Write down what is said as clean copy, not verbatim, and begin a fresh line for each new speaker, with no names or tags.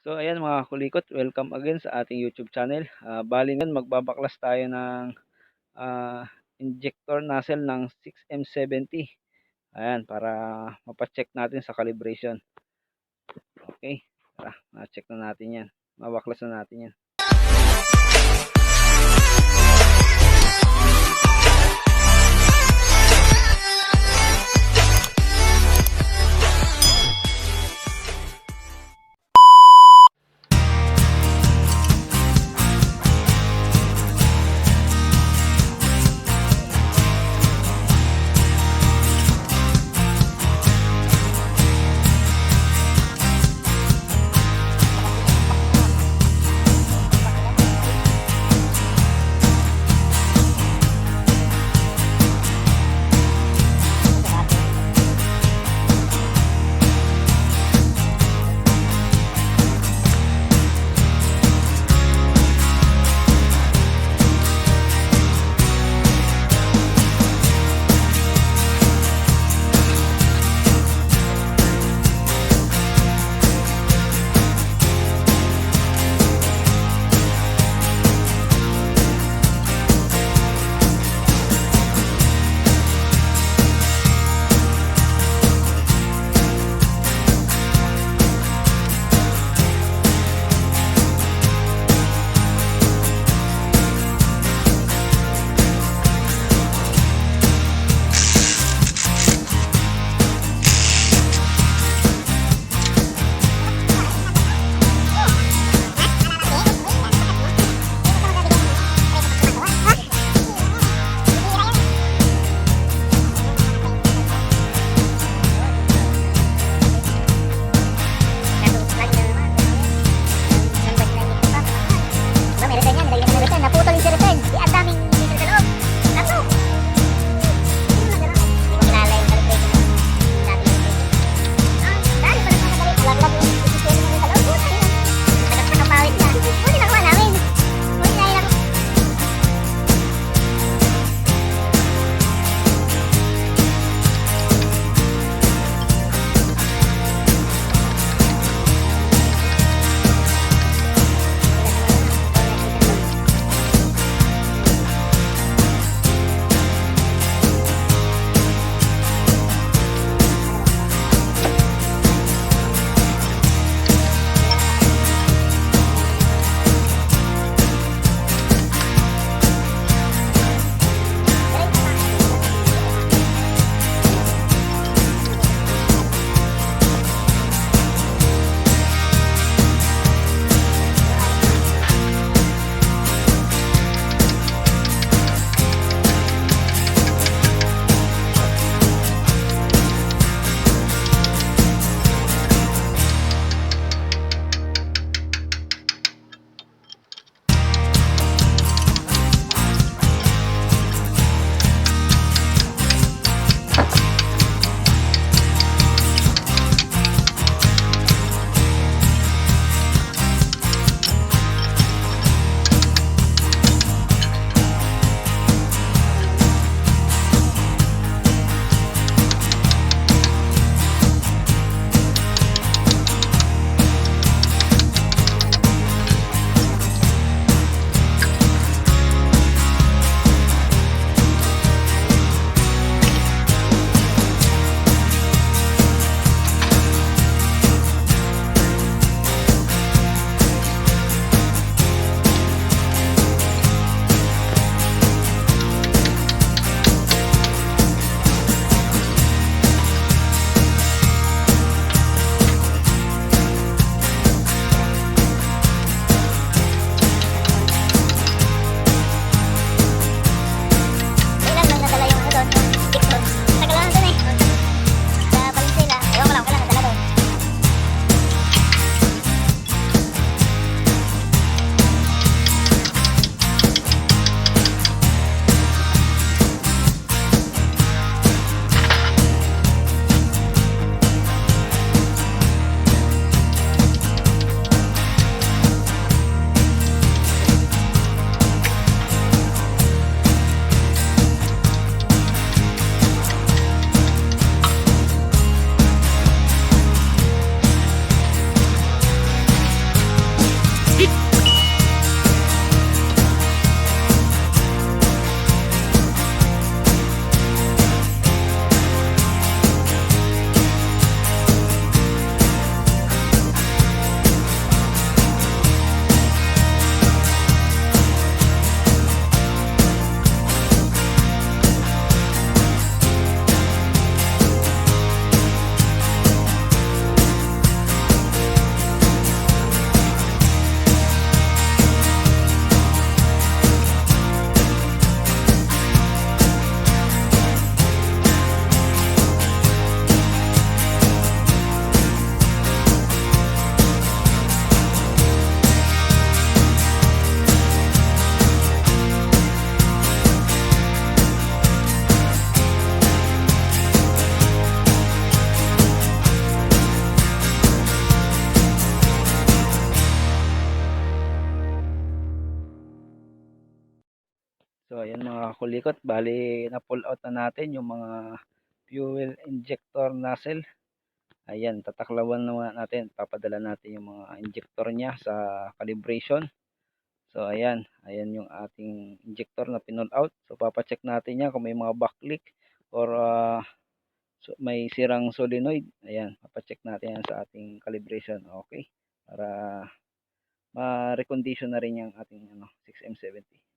So ayan mga kulikot, welcome again sa ating YouTube channel. Bali ngayon magbabaklas tayo ng injector nozzle ng 6M70. Ayan, para mapacheck natin sa calibration. Okay, tara, na-check na natin yan. Mabaklas na natin yan. So ayan mga kulikot, bali na pull out na natin yung mga fuel injector nozzle. Ayan, tataklawan naman natin, papadala natin yung mga injector niya sa calibration. So ayan, ayan yung ating injector na pinull out. So papacheck natin yan kung may mga backleak or so, may sirang solenoid. Ayan, papacheck natin yan sa ating calibration. Okay, para ma-recondition na rin yung ating 6M70.